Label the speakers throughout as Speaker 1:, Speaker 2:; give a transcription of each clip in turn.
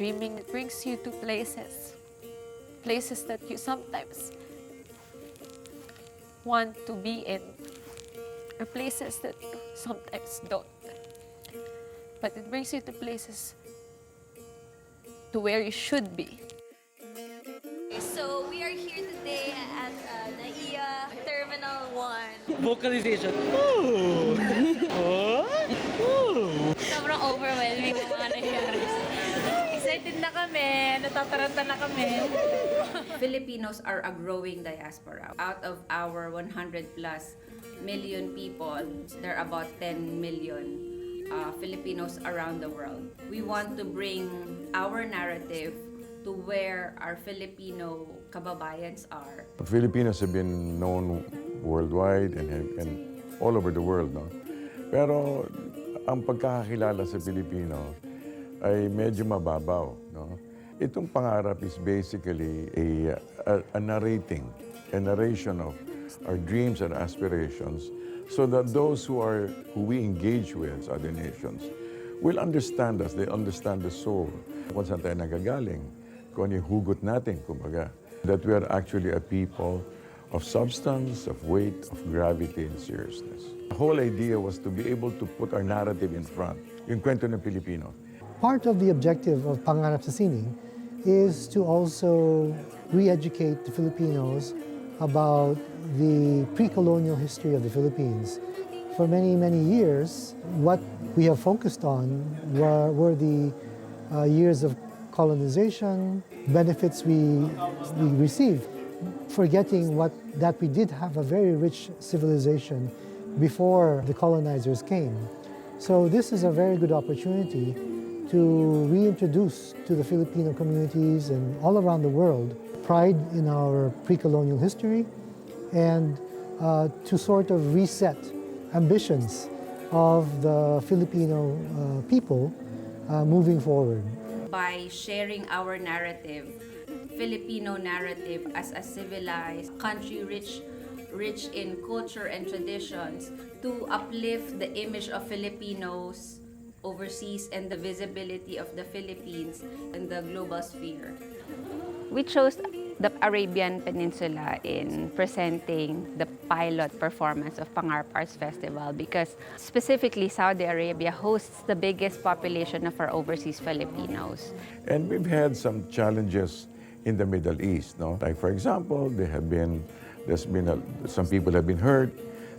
Speaker 1: Dreaming brings you to places that you sometimes want to be in, or places that you sometimes don't. But it brings you to places to where you should be.
Speaker 2: So we are here today at NAIA Terminal 1.
Speaker 3: Vocalization. Ooh. Oh. Ooh.
Speaker 2: Sobrang overwhelming ang mga nangyari. Excited na kami, natataranta na kami.
Speaker 4: Filipinos are a growing diaspora. Out of our 100 plus million people, there are about 10 million Filipinos around the world. We want to bring our narrative to where our Filipino kababayans are.
Speaker 5: Filipinos have been known worldwide and all over the world, no? Pero ang pagkakakilala sa Pilipino ay medyo mababaw, no? Itong Pangarap is basically a narration of our dreams and aspirations, so that those who we engage with, other nations, will understand us. They understand the soul. Kung saan tayo nagagaling, kung ano yung hugot natin, kumbaga. That we are actually a people of substance, of weight, of gravity, and seriousness. The whole idea was to be able to put our narrative in front, yung kwento ng Pilipino.
Speaker 6: Part of the objective of Pangarap sa Sining is to also re-educate the Filipinos about the pre-colonial history of the Philippines. For many, many years, what we have focused on were the years of colonization, benefits we received, forgetting that we did have a very rich civilization before the colonizers came. So this is a very good opportunity to reintroduce to the Filipino communities and all around the world pride in our pre-colonial history, and to sort of reset ambitions of the Filipino people moving forward.
Speaker 4: By sharing our narrative, Filipino narrative as a civilized country rich in culture and traditions, to uplift the image of Filipinos overseas and the visibility of the Philippines in the global sphere.
Speaker 7: We chose the Arabian Peninsula in presenting the pilot performance of Pangarap Arts Festival because specifically Saudi Arabia hosts the biggest population of our overseas Filipinos.
Speaker 5: And we've had some challenges in the Middle East, no? Like for example, some people have been hurt,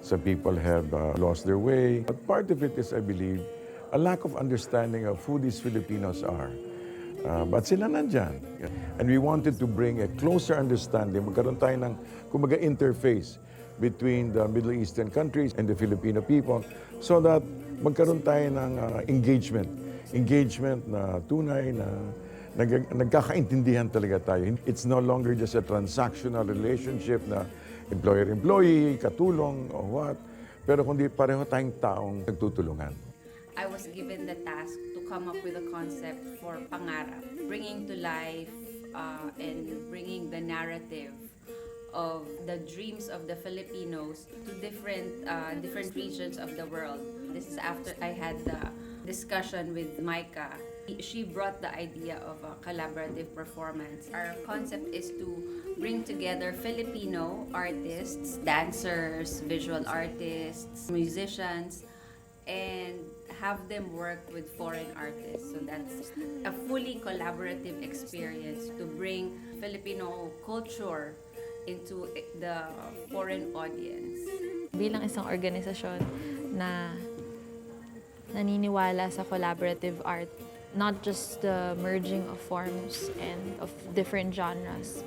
Speaker 5: some people have lost their way. But part of it is, I believe, a lack of understanding of who these Filipinos are. But sila nandyan. And we wanted to bring a closer understanding, magkaroon tayo ng, kumbaga, interface between the Middle Eastern countries and the Filipino people so that magkaroon tayo ng engagement na tunay, na nagkakaintindihan talaga tayo. It's no longer just a transactional relationship na employer-employee, katulong, or what. Pero kundi pareho tayong taong nagtutulungan.
Speaker 4: I was given the task to come up with a concept for Pangarap, bringing to life and bringing the narrative of the dreams of the Filipinos to different regions of the world. This is after I had the discussion with Micah. She brought the idea of a collaborative performance. Our concept is to bring together Filipino artists, dancers, visual artists, musicians, and have them work with foreign artists. So that's a fully collaborative experience to bring Filipino culture into the foreign audience.
Speaker 1: Bilang isang organisasyon na naniniwala sa collaborative art, not just the merging of forms and of different genres,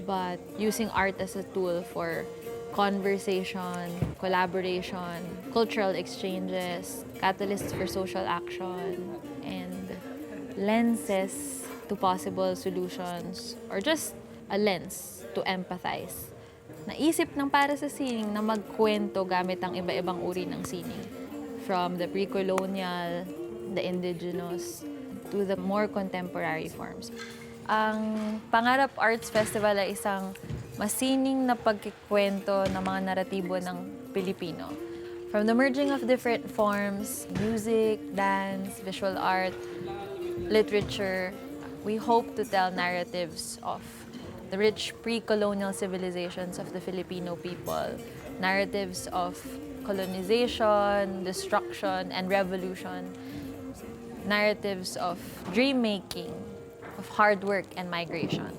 Speaker 1: but using art as a tool for conversation, collaboration, cultural exchanges, catalysts for social action, and lenses to possible solutions, or just a lens to empathize. Naisip ng Para sa Sining na magkwento gamit ang iba-ibang uri ng sining, from the pre-colonial, the indigenous, to the more contemporary forms. Ang Pangarap Arts Festival ay isang masining na pagkikwento ng mga naratibo ng Pilipino. From the merging of different forms, music, dance, visual art, literature, we hope to tell narratives of the rich pre-colonial civilizations of the Filipino people, narratives of colonization, destruction, and revolution, narratives of dream-making, of hard work and migration.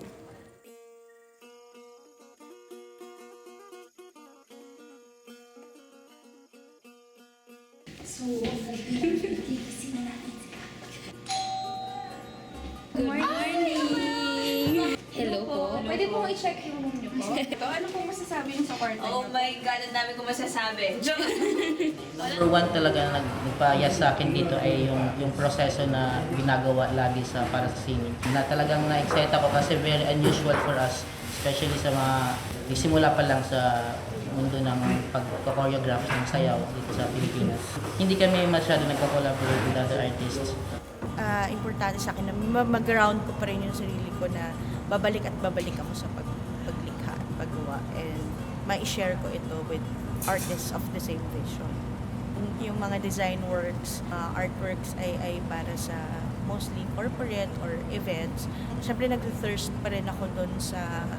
Speaker 2: Good morning! Hello po. Pwede po i-check yung room niyo po? Ito, ano po masasabi niyo sa kwarto niyo?
Speaker 4: Oh my God, ang dami ko masasabi.
Speaker 3: Number one talaga na nagpayas sa akin dito ay yung proseso na ginagawa lagi para sa singing. Na talagang na-excite ako kasi very unusual for us, especially sa mga nagsimula pa lang sa mundo ng pag-choreograph ng sayaw dito sa Pilipinas. Hindi kami masyado nagko-collaborate with other artists.
Speaker 8: Importante sa akin na mag-ground ko pa rin yung sarili ko na babalik at babalik ako sa paglikha at paggawa, and ma-share ko ito with artists of the same vision. Yung mga design works, artworks ay para sa mostly corporate or events. Siyempre nag-thirst pa rin ako doon sa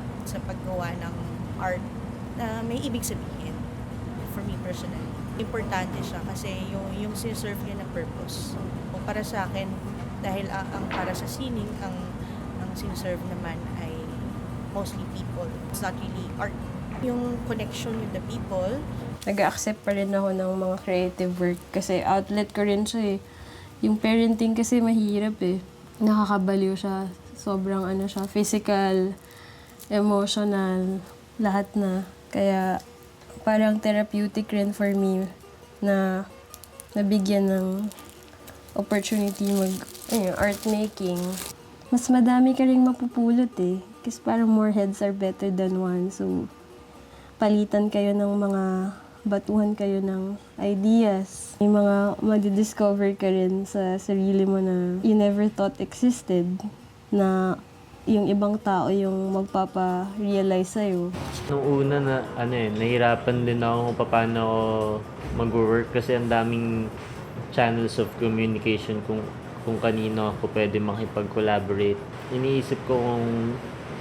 Speaker 8: paggawa ng art na may ibig sabihin for me personally. Importante siya kasi yung siserve niya na purpose. O para sa akin, dahil ang para sa sining, ang siserve naman ay mostly people. It's not really art. Yung connection with the people.
Speaker 9: Nag-accept pa rin ako ng mga creative work kasi outlet ko rin siya eh. Yung parenting kasi mahirap eh. Nakakabaliw siya. Sobrang siya, physical, emotional, lahat na. Kaya parang therapeutic rin for me na nabigyan ng opportunity art making. Mas madami ka ring mapupulot eh. Kasi parang more heads are better than one. So, palitan kayo ng mga batuhan kayo ng ideas. May mga madidiscover ka rin sa sarili mo na you never thought existed. Na yung ibang tao yung magpapa-realize sa'yo.
Speaker 10: Nung una nahirapan din ako kung paano ako mag-work kasi ang daming channels of communication kung kanino ako pwede makipag-collaborate. Iniisip ko kung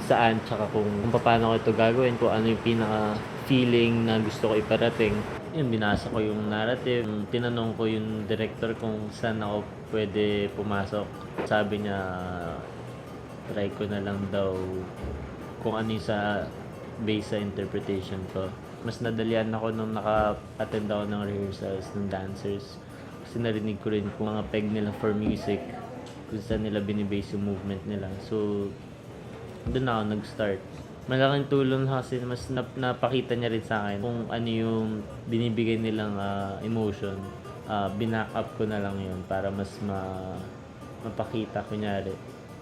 Speaker 10: saan tsaka kung paano ko ito gagawin, kung ano yung pinaka-feeling na gusto ko iparating. Yung binasa ko yung narrative, tinanong ko yung director kung saan ako pwede pumasok. Sabi niya, try ko na lang daw kung ano yung base sa interpretation ko. Mas nadalian ako nung naka-attend ako ng rehearsals ng dancers. Kasi narinig ko rin kung mga peg nila for music, kung saan nila binibase yung movement nila. So, doon ako nag-start. Malaking tulong kasi mas napakita niya rin sa akin kung ano yung binibigay nilang emotion. Binack up ko na lang yun para mas mapakita kunyari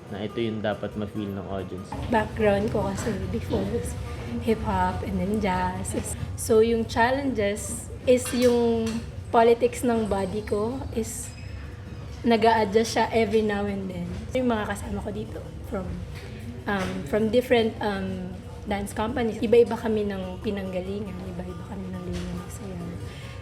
Speaker 10: na ito yung dapat ma-feel ng audience.
Speaker 11: Background ko kasi before was hip-hop and then jazz. So yung challenges is yung politics ng body ko is nag-a-adjust siya every now and then. Yung mga kasama ko dito from different dance companies. Iba-iba kami ng pinanggalingan, iba-iba kami ng linya ng sayaw.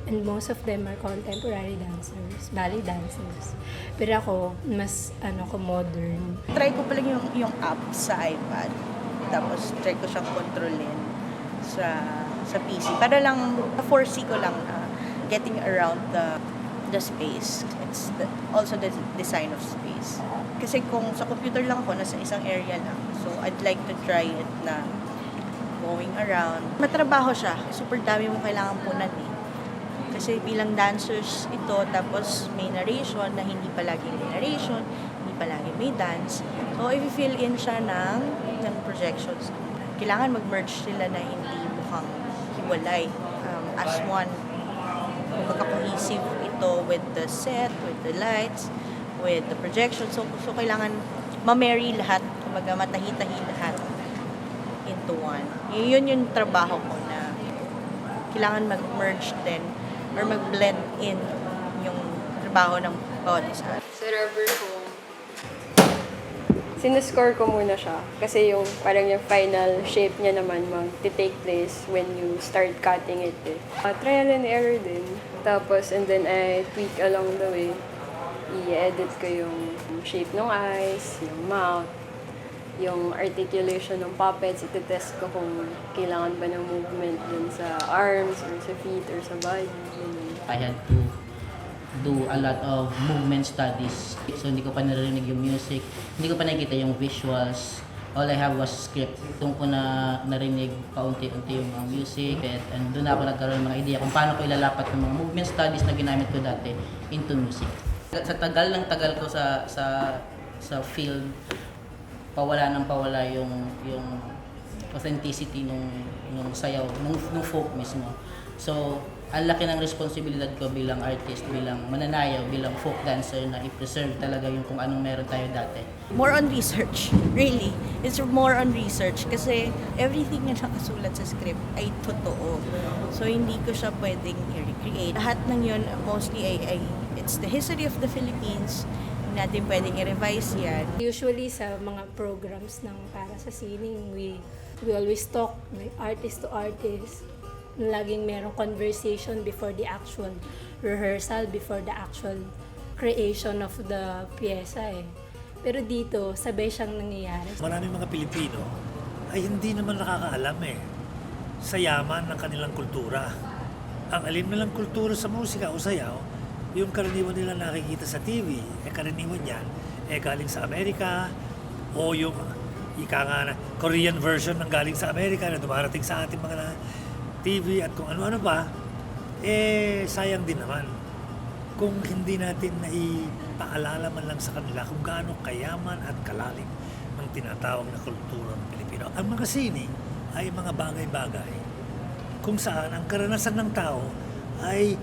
Speaker 11: And most of them are contemporary dancers, ballet dancers. Pero ako, mas modern.
Speaker 8: Try ko pa lang yung app sa iPad. Tapos try ko siyang kontrolin sa PC. Para lang, foresee ko lang na getting around the space. It's also the design of space. Kasi kung sa computer lang ako, nasa isang area lang. So, I'd like to try it na going around. Matrabaho siya. Super dami mong kailangan punan eh. Kasi bilang dancers ito, tapos may narration na hindi palaging may narration, hindi palaging may dance. So, i-fill in siya ng projections. Kailangan mag-merge sila na hindi mukhang hiwalay. As one, magkaka-cohesive ito with the set, with the lights, with the projection. So kailangan ma-marry lahat, matahi-tahi lahat into one. Yun yung trabaho ko na kailangan mag-merge din or mag-blend in yung trabaho ng bawat isa.
Speaker 9: Sa rubber foam, sinuscore ko muna siya. Kasi yung parang yung final shape niya naman mag-take place when you start cutting it eh. Trial and error din. Tapos, and then I tweak along the way. I-edit ko yung shape ng eyes, yung mouth, yung articulation ng puppets, iti-test ko kung kailangan ba ng movement dun sa arms or sa feet or sa body.
Speaker 3: I had to do a lot of movement studies. So hindi ko pa narinig yung music, hindi ko pa nakikita yung visuals. All I have was script. Doon ko na narinig paunti-unti yung mga music and doon ako nagkaroon ng mga idea kung paano ko ilalapat yung mga movement studies na ginamit ko dati into music. Sa tagal ng tagal ko sa field, pawala yung authenticity nung sayaw, nung folk mismo. So, ang laki ng responsibilidad ko bilang artist, bilang mananayaw, bilang folk dancer na i-preserve talaga yung kung anong meron tayo dati.
Speaker 8: More on research, really. It's more on research kasi everything na nakasulat sa script ay totoo. So, hindi ko siya pwedeng i-recreate. Lahat ng yun, mostly it's the history of the Philippines. Hindi natin pwedeng i-revise yan.
Speaker 11: Usually sa mga programs ng para sa sining, we always talk like artist to artist. Laging merong conversation before the actual rehearsal, before the actual creation of the pyesa eh. Pero dito, sabay siyang nangyayari.
Speaker 12: Maraming mga Pilipino ay hindi naman nakakaalam sa yaman ng kanilang kultura. Ang alim nilang kultura sa musika o sayaw, yung karaniwan nila nakikita sa TV, karaniwan yan, galing sa Amerika, o yung Korean version ng galing sa Amerika na dumarating sa ating mga TV at kung ano-ano pa, sayang din naman kung hindi natin naipaalala man lang sa kanila kung gaano kayaman at kalalim ng tinatawag na kultura ng Pilipino. Ang mga sining ay mga bagay-bagay kung saan ang karanasan ng tao ay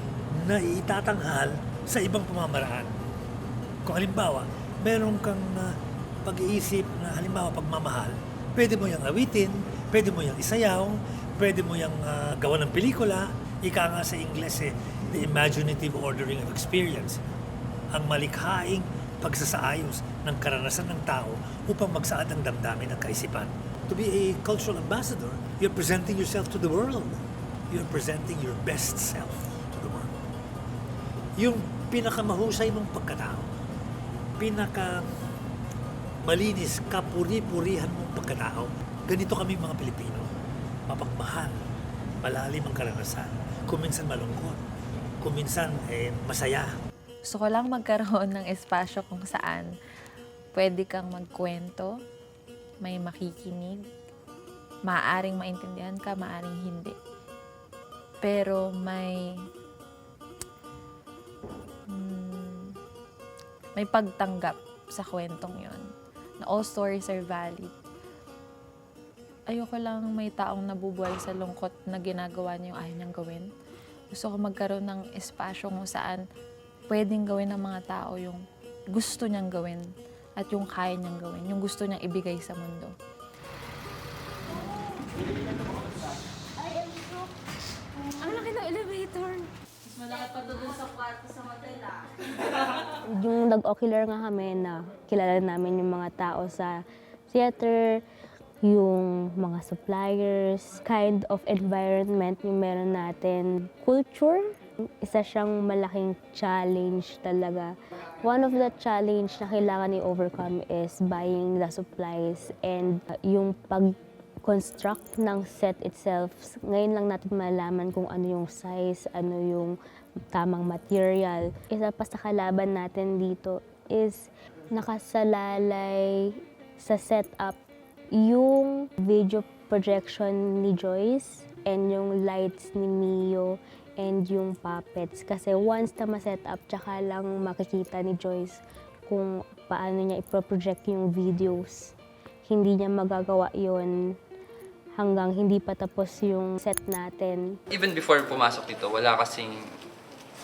Speaker 12: naiitatanghal sa ibang pamamaraan. Kung halimbawa, meron kang pag-iisip na halimbawa pagmamahal, pwede mo yung awitin, pwede mo yung isayaw, pwede mo yung gawa ng pelikula, ika nga sa Ingles the imaginative ordering of experience. Ang malikhaing pagsasaayos ng karanasan ng tao upang magsaad ang damdamin ng kaisipan. To be a cultural ambassador, you're presenting yourself to the world. You're presenting your best self to the world. Yung pinakamahusay mong pagkatao, pinakamalinis, kapuri-purihan mong pagkatao, ganito kami mga Pilipino. Mapagmahal, malalim ang karanasan, kuminsan malungkot, kuminsan masaya.
Speaker 1: Gusto ko lang magkaroon ng espasyo kung saan pwede kang magkwento, may makikinig, maaaring maintindihan ka, maaaring hindi. Pero may pagtanggap sa kwentong yon na all stories are valid. Ayoko lang may taong nabubuhay sa lungkot na ginagawa niya yung ayaw niyang gawin. Gusto ko magkaroon ng espasyo kung saan pwedeng gawin ng mga tao yung gusto niyang gawin at yung kaya niyang gawin, yung gusto niyang ibigay sa mundo.
Speaker 2: Ang laki ng elevator.
Speaker 13: Mas malaki pa doon sa kwarto sa hotel
Speaker 14: Yung nag-ocular nga kami na kilala namin yung mga tao sa theater, yung mga suppliers, kind of environment yung meron natin. Culture, isa siyang malaking challenge talaga. One of the challenge na kailangan i-overcome is buying the supplies and yung pag-construct ng set itself. Ngayon lang natin malaman kung ano yung size, ano yung tamang material. Isa pa sa kalaban natin dito is nakasalalay sa setup yung video projection ni Joyce and yung lights ni Mio and yung puppets. Kasi once na ma-set up, tsaka lang makikita ni Joyce kung paano niya iproproject yung videos. Hindi niya magagawa yon hanggang hindi pa tapos yung set natin.
Speaker 15: Even before pumasok dito, wala kasing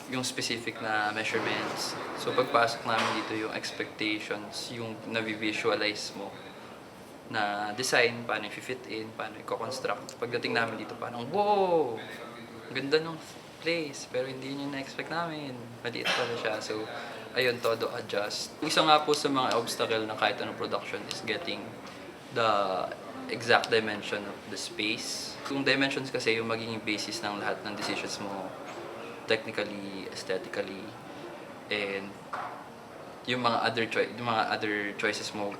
Speaker 15: yung specific na measurements. So pagpasok namin dito, yung expectations, yung na-visualize mo na design, paano i-fit in, paano i-construct. Pagdating namin dito, parang, wow! Ganda ng place, pero hindi yun yung na-expect namin. Maliit pala siya. So, ayun, todo adjust. Isa nga po sa mga obstacle ng kahit anong production is getting the exact dimension of the space. Yung dimensions kasi yung magiging basis ng lahat ng decisions mo, technically, aesthetically, and yung mga other choices mo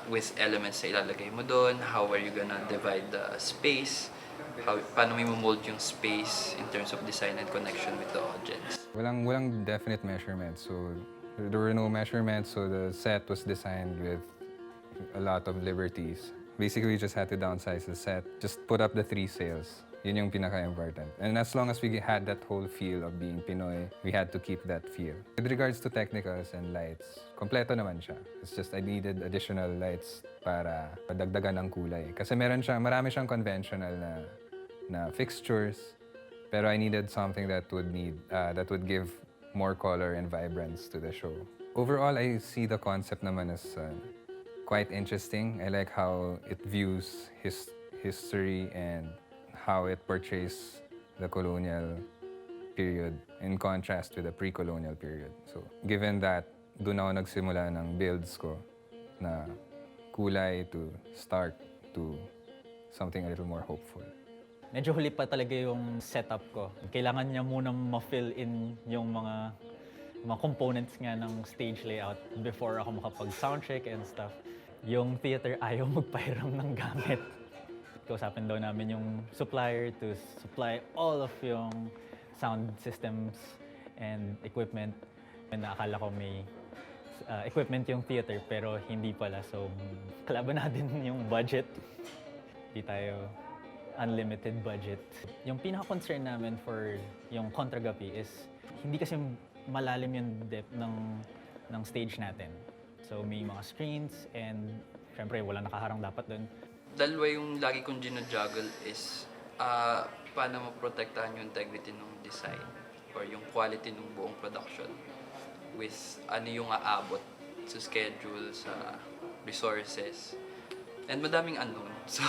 Speaker 15: with elements na ilalagay mo doon, how are you gonna divide the space, paano mo mold yung space in terms of design and connection with the audience.
Speaker 16: Walang definite measurements, so there were no measurements, so the set was designed with a lot of liberties. Basically, we just had to downsize the set, just put up the 3 sails. Yun yung pinaka-important. And as long as we had that whole feel of being Pinoy, we had to keep that feel. With regards to technicals and lights, kompleto naman siya. It's just I needed additional lights para dagdagan ng kulay. Kasi marami siyang conventional na fixtures, pero I needed something that would give more color and vibrance to the show. Overall, I see the concept naman as quite interesting. I like how it views history and how it portrays the colonial period in contrast with the pre-colonial period. So, given that, doon ako nagsimula ng builds ko na kulay to stark to something a little more hopeful.
Speaker 17: Medyo huli pa talaga yung setup ko. Kailangan niya munang ma-fill in yung mga components nga ng stage layout before ako makapag-soundcheck and stuff. Yung theater ayaw magpahiram ng gamit. Kausapin daw namin yung supplier to supply all of yung sound systems and equipment. Akala ko may equipment yung theater pero hindi pala. So, kalaban natin yung budget. Hindi tayo unlimited budget. Yung pinaka-concern namin for yung contragapi is hindi kasi malalim yung depth ng stage natin. So, may mga screens and syempre wala nakaharang dapat doon.
Speaker 15: Dalawa yung lagi kong ginajuggle is paano maprotektahan yung integrity ng design or yung quality ng buong production with ano yung aabot sa schedule, sa resources. And madaming unknown. So,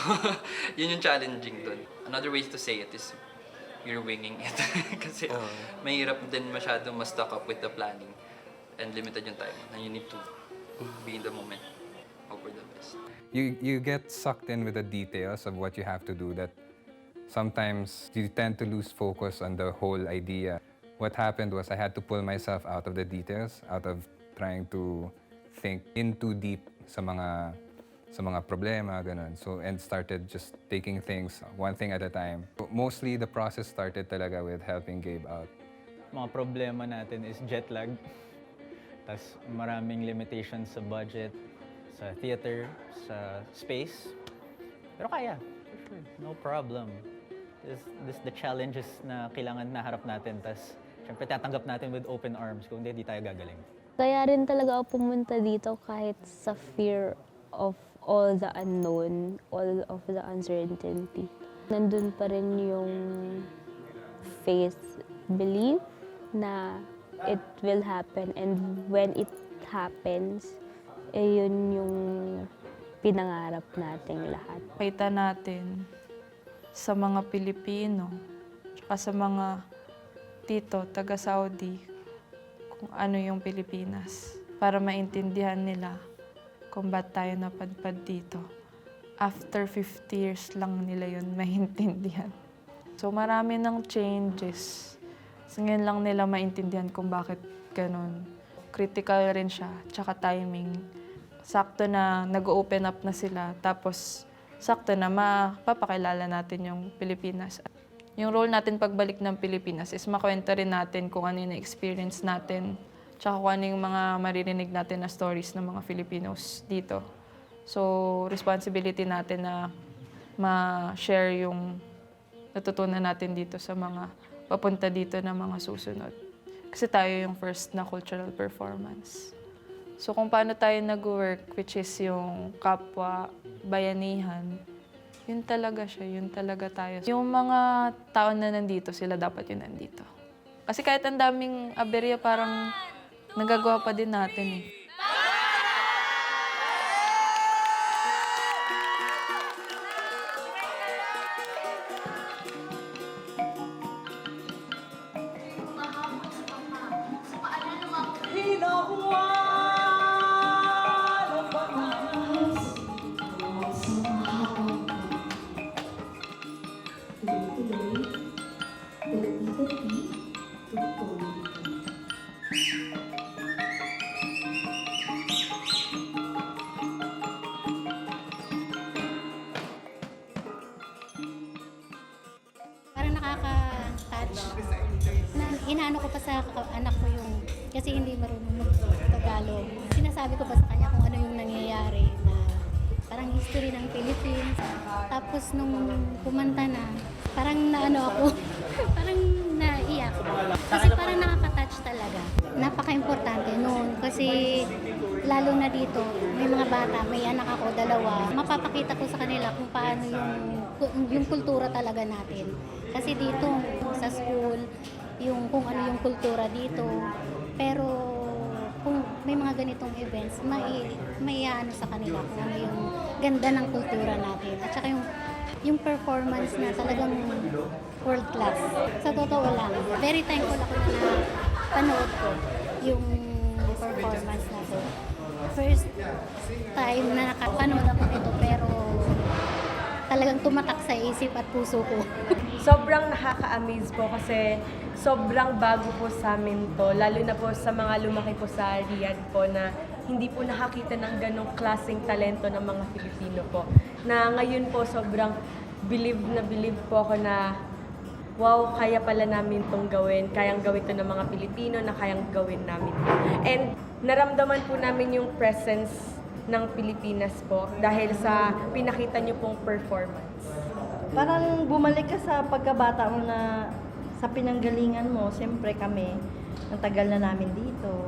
Speaker 15: yun yung challenging dun. Another way to say it is you're winging it. Kasi mahirap din masyadong ma-stock up with the planning and limited yung time. And you need to be in the moment. Hope for the best.
Speaker 16: You get sucked in with the details of what you have to do that sometimes you tend to lose focus on the whole idea. What happened was I had to pull myself out of the details, out of trying to think in too deep sa mga problema, ganun. So, and started just taking things one thing at a time. Mostly, the process started talaga with helping Gabe out.
Speaker 17: Mga problema natin is jet lag. Tas maraming limitations sa budget, sa theater, sa space. Pero kaya, for sure, no problem. This the challenges na kailangan naharap natin. Tas syempre tatanggap natin with open arms. Kung hindi tayo gagaling.
Speaker 14: Kaya rin talaga ako pumunta dito kahit sa fear of all the unknown, all of the uncertainty. Nandun pa rin yung faith, belief na it will happen, and when it happens, yun yung pinangarap nating lahat.
Speaker 18: Kita natin sa mga Pilipino, tsaka sa mga tito, taga-Saudi, kung ano yung Pilipinas, para maintindihan nila kung ba't tayo napadpad dito. After 50 years lang nila yun maintindihan. So marami ng changes. So ngayon lang nila maintindihan kung bakit ganun. Critical rin siya, tsaka timing. Sakto na nag-open up na sila, tapos sakto na mapapakilala natin yung Pilipinas. Yung role natin pagbalik ng Pilipinas is makwento rin natin kung ano yung experience natin, tsaka kung ano yung mga maririnig natin na stories ng mga Filipinos dito. So, responsibility natin na ma-share yung natutunan natin dito sa mga papunta dito na mga susunod. Kasi tayo yung first na cultural performance. So, kung paano tayo nag-work, which is yung kapwa, bayanihan, yun talaga siya, yun talaga tayo. Yung mga tao na nandito, sila dapat yun nandito. Kasi kahit ang daming aberya, parang nagagawa pa din natin eh.
Speaker 19: nakaka-touch. Inaano ko pa sa anak ko yung, kasi hindi marunong mag-Tagalog. Sinasabi ko pa sa kanya kung ano yung nangyayari na parang history ng Philippines. Tapos nung kumanta na, parang naano ako, parang naiyak. Kasi parang nakaka-touch talaga. Napaka-importante noon kasi lalo na dito, may mga bata, may anak ako, 2. Mapapakita ko sa kanila kung paano yung kultura talaga natin. Kasi dito, sa school, kung ano yung kultura dito. Pero kung may mga ganitong events, may ano sa kanila kung ano yung ganda ng kultura natin. At saka yung performance na talagang world class. Sa totoo lang, very thankful ako na panood ko yung performance na to. First time na nakapanood ako nito pero talagang tumatak sa isip at puso ko.
Speaker 20: Sobrang nakaka-amaze po kasi sobrang bago po sa amin to, lalo na po sa mga lumaki po sa Riyadh po na hindi po nakakita ng ganong klaseng talento ng mga Filipino po. Na ngayon po sobrang believe po ako na wow, kaya pala namin itong gawin. Kayang gawin ito ng mga Pilipino na kayang gawin namin. And naramdaman po namin yung presence ng Pilipinas po dahil sa pinakita niyo pong performance.
Speaker 21: Parang bumalik ka sa pagkabata mo na sa pinanggalingan mo. Siyempre kami, ang tagal na namin dito.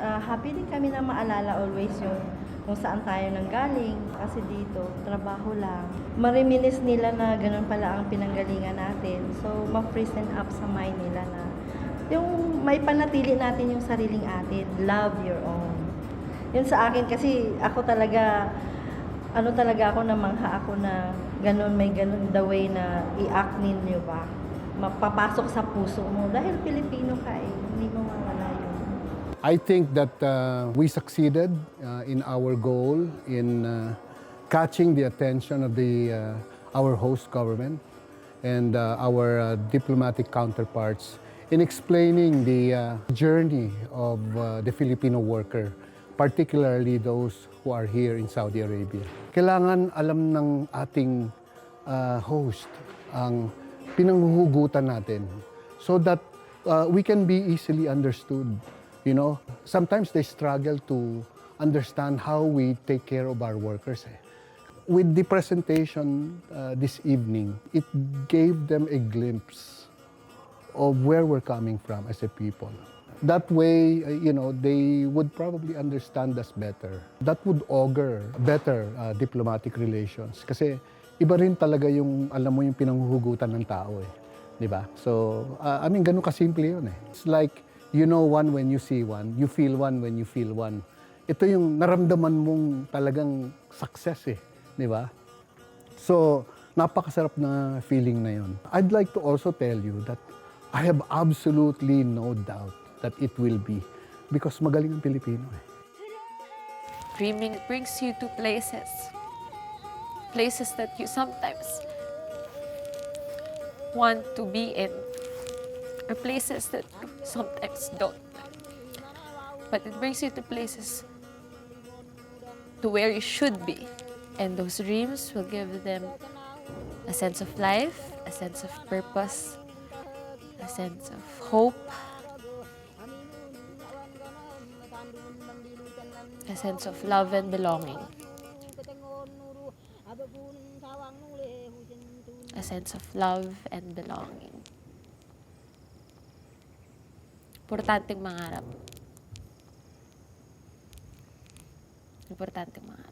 Speaker 21: Happy din kami na maalala always yung kung saan tayo nanggaling. Kasi dito, trabaho lang. Mariminis nila na ganun pala ang pinanggalingan natin. So, ma-present up sa mind nila na yung may panatili natin yung sariling atin. Love your own. Yun sa akin kasi ako talaga, ako namangha ako na ganun, may ganun the way na i-act ninyo ba. Mapapasok sa puso mo dahil Pilipino ka eh, hindi mo mawala yun.
Speaker 22: I think that we succeeded in our goal in catching the attention of our host government and our diplomatic counterparts in explaining the journey of the Filipino worker, particularly those who are here in Saudi Arabia. Kailangan alam ng ating host ang pinanghuhugutan natin so that we can be easily understood. You know, sometimes they struggle to understand how we take care of our workers. With the presentation this evening, it gave them a glimpse of where we're coming from as a people. That way, they would probably understand us better. That would augur better diplomatic relations. Kasi iba rin talaga yung, alam mo, yung pinanghuhugutan ng tao eh. Di ba? So, ganun kasimple yun eh. It's like, you know one when you see one, you feel one when you feel one. Ito yung naramdaman mong talagang success eh. Di ba? So, napakasarap na feeling na yun. I'd like to also tell you that I have absolutely no doubt that it will be because magaling ang Pilipino eh.
Speaker 23: Dreaming brings you to places that you sometimes want to be in, or places that you sometimes don't. But it brings you to places to where you should be. And those dreams will give them a sense of life, a sense of purpose, a sense of hope, a sense of love and belonging, a sense of love and belonging. Importanteng mangarap. Importanteng mangarap.